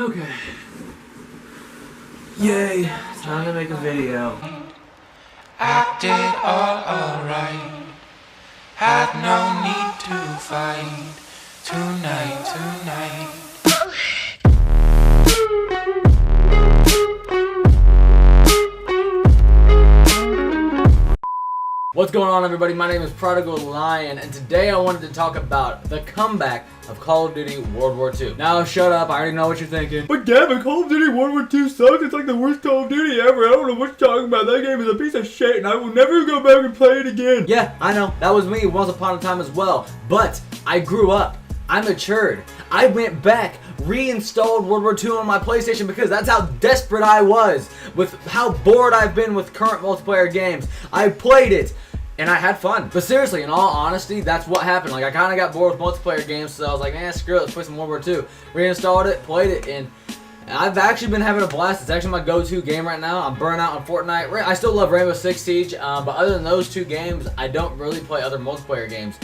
Okay. Yay, time to make a video. I did all alright. Had no need to fight tonight. What's going on, everybody? My name is Prodigal Lion, and today I wanted to talk about the comeback of Call of Duty World War II. Now, shut up. I already know what you're thinking. But Gavin, Call of Duty World War II sucks. It's like the worst Call of Duty ever. I don't know what you're talking about. That game is a piece of shit, and I will never go back and play it again. Yeah, I know. That was me once upon a time as well. But I grew up. I matured. I went back, reinstalled World War II on my PlayStation because that's how desperate I was with how bored I've been with current multiplayer games. I played it, and I had fun. But seriously, in all honesty, that's what happened. Like, I kind of got bored with multiplayer games, so I was like, screw it, let's play some World War II. Reinstalled it, played it, and I've actually been having a blast. It's actually my go-to game right now. I'm burnt out on Fortnite. I still love Rainbow Six Siege, but other than those two games, I don't really play other multiplayer games.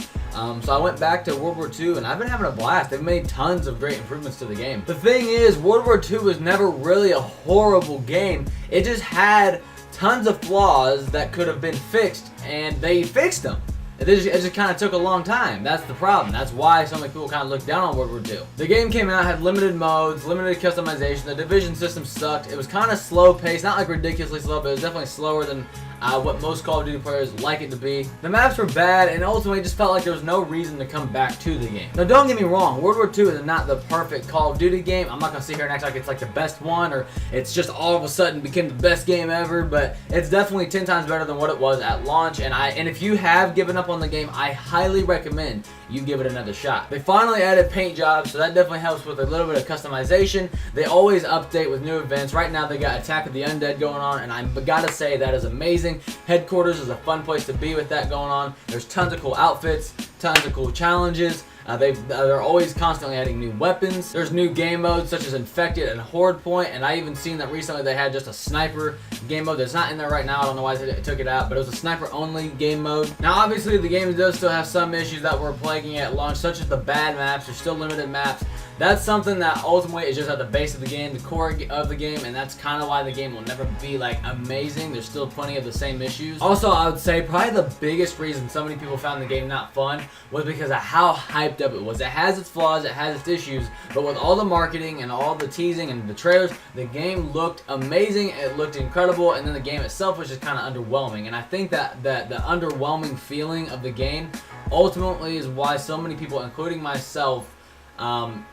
So I went back to World War II, and I've been having a blast. They've made tons of great improvements to the game. The thing is, World War II was never really a horrible game. It just had tons of flaws that could have been fixed, and they fixed them. It just kind of took a long time. That's the problem. That's why so many people kind of look down on World War II. The game came out, had limited modes, limited customization. The division system sucked. It was kind of slow paced, not like ridiculously slow, but it was definitely slower than what most Call of Duty players like it to be. The maps were bad, and ultimately it just felt like there was no reason to come back to the game. Now, don't get me wrong, World War II is not the perfect Call of Duty game. I'm not going to sit here and act like it's like the best one, or it's just all of a sudden became the best game ever, but it's definitely 10 times better than what it was at launch, and if you have given up on the game, I highly recommend you give it another shot. They finally added paint jobs, so that definitely helps with a little bit of customization. They always update with new events. Right now they got Attack of the Undead going on, and I gotta say that is amazing. Headquarters is a fun place to be with that going on. There's tons of cool outfits, tons of cool challenges. They're always constantly adding new weapons. There's new game modes such as Infected and Horde Point, and I even seen that recently they had just a sniper game mode that's not in there right now. I don't know why they took it out, but it was a sniper only game mode. Now obviously the game does still have some issues that were plaguing at launch, such as the bad maps. There's still limited maps. That's something that ultimately is just at the base of the game, the core of the game, and that's kind of why the game will never be like amazing. There's still plenty of the same issues. Also, I would say probably the biggest reason so many people found the game not fun was because of how hyped up it was. It has its flaws, it has its issues, but with all the marketing and all the teasing and the trailers, the game looked amazing, it looked incredible, and then the game itself was just kind of underwhelming. And I think that the underwhelming feeling of the game ultimately is why so many people, including myself,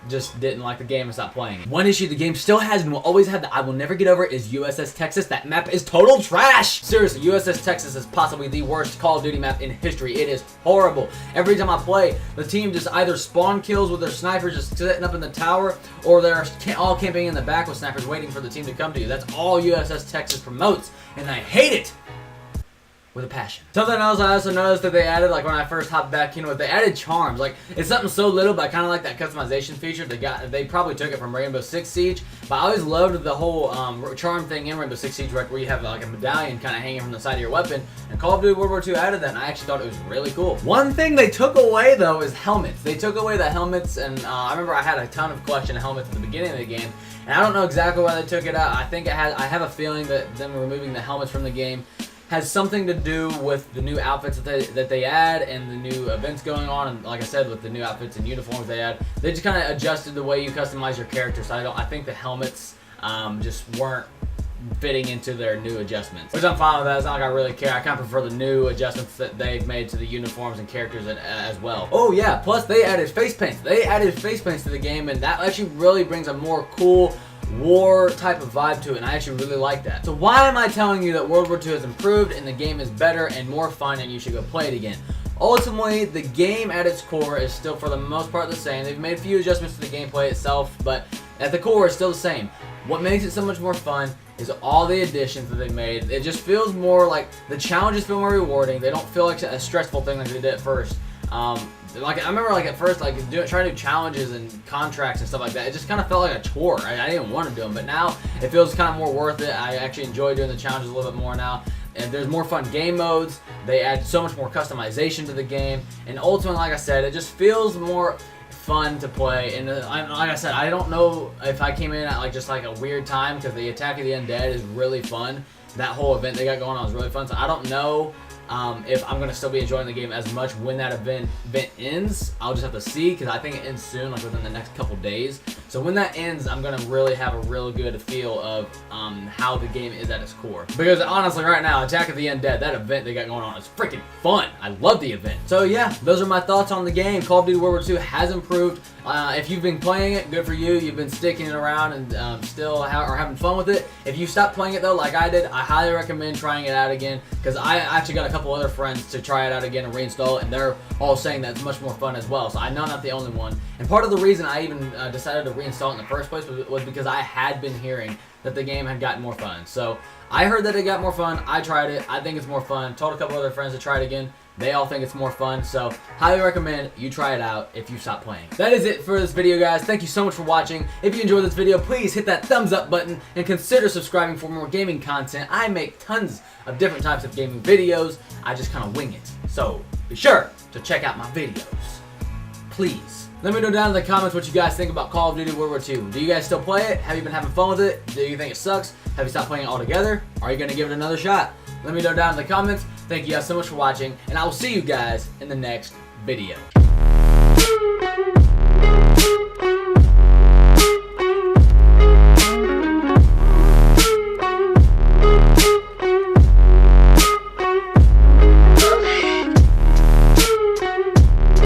just didn't like the game and stopped playing. One issue the game still has and will always have that I will never get over is USS Texas. That map is total trash! Seriously, USS Texas is possibly the worst Call of Duty map in history. It is horrible. Every time I play, the team just either spawn kills with their snipers just sitting up in the tower, or they're all camping in the back with snipers waiting for the team to come to you. That's all USS Texas promotes, and I hate it with a passion. Something else I also noticed that they added, like when I first hopped back in with, they added charms. Like, it's something so little, but I kind of like that customization feature. They probably took it from Rainbow Six Siege, but I always loved the whole charm thing in Rainbow Six Siege, right, where you have like a medallion kind of hanging from the side of your weapon. And Call of Duty World War II added that, and I actually thought it was really cool. One thing they took away though is helmets. They took away the helmets, and I remember I had a ton of collection of helmets at the beginning of the game, and I don't know exactly why they took it out. I think I have a feeling that them removing the helmets from the game has something to do with the new outfits that they add and the new events going on, and like I said, with the new outfits and uniforms they add, they just kind of adjusted the way you customize your character. So I think the helmets just weren't fitting into their new adjustments, which I'm fine with that. It's not like I really care. I kind of prefer the new adjustments that they've made to the uniforms and characters as well. Oh yeah, plus they added face paints. They added face paints to the game, and that actually really brings a more cool war type of vibe to it, and I actually really like that. So why am I telling you that World War II has improved and the game is better and more fun and you should go play it again? Ultimately, the game at its core is still for the most part the same. They've made a few adjustments to the gameplay itself, but at the core it's still the same. What makes it so much more fun is all the additions that they made. It just feels more like the challenges feel more rewarding. They don't feel like a stressful thing like they did at first. Like I remember, like at first, like trying to do challenges and contracts and stuff like that. It just kind of felt like a chore. I didn't want to do them, but now it feels kind of more worth it. I actually enjoy doing the challenges a little bit more now. And there's more fun game modes. They add so much more customization to the game, and ultimately, like I said, it just feels more fun to play, and like I said, I don't know if I came in at like just like a weird time, because the Attack of the Undead is really fun. That whole event they got going on is really fun, so I don't know if I'm gonna still be enjoying the game as much when that event ends. I'll just have to see, because I think it ends soon, like within the next couple days. So when that ends, I'm gonna really have a real good feel of how the game is at its core. Because honestly, right now, Attack of the Undead, that event they got going on is freaking fun. I love the event. So yeah, those are my thoughts on the game. Call of Duty World War II has improved. If you've been playing it, good for you. You've been sticking it around and still are having fun with it. If you stopped playing it though, like I did, I highly recommend trying it out again, because I actually got a couple other friends to try it out again and reinstall it, and they're all saying that it's much more fun as well. So I know I'm not the only one. And part of the reason I even decided to reinstall it in the first place was because I had been hearing that the game had gotten more fun. So I heard that it got more fun. I tried it. I think it's more fun. Told a couple other friends to try it again. They all think it's more fun, so highly recommend you try it out if you stop playing. That is it for this video, guys. Thank you so much for watching. If you enjoyed this video, please hit that thumbs up button and consider subscribing for more gaming content. I make tons of different types of gaming videos. I just kind of wing it. So be sure to check out my videos. Please. Let me know down in the comments what you guys think about Call of Duty World War II. Do you guys still play it? Have you been having fun with it? Do you think it sucks? Have you stopped playing it altogether? Are you going to give it another shot? Let me know down in the comments. Thank you guys so much for watching, and I will see you guys in the next video.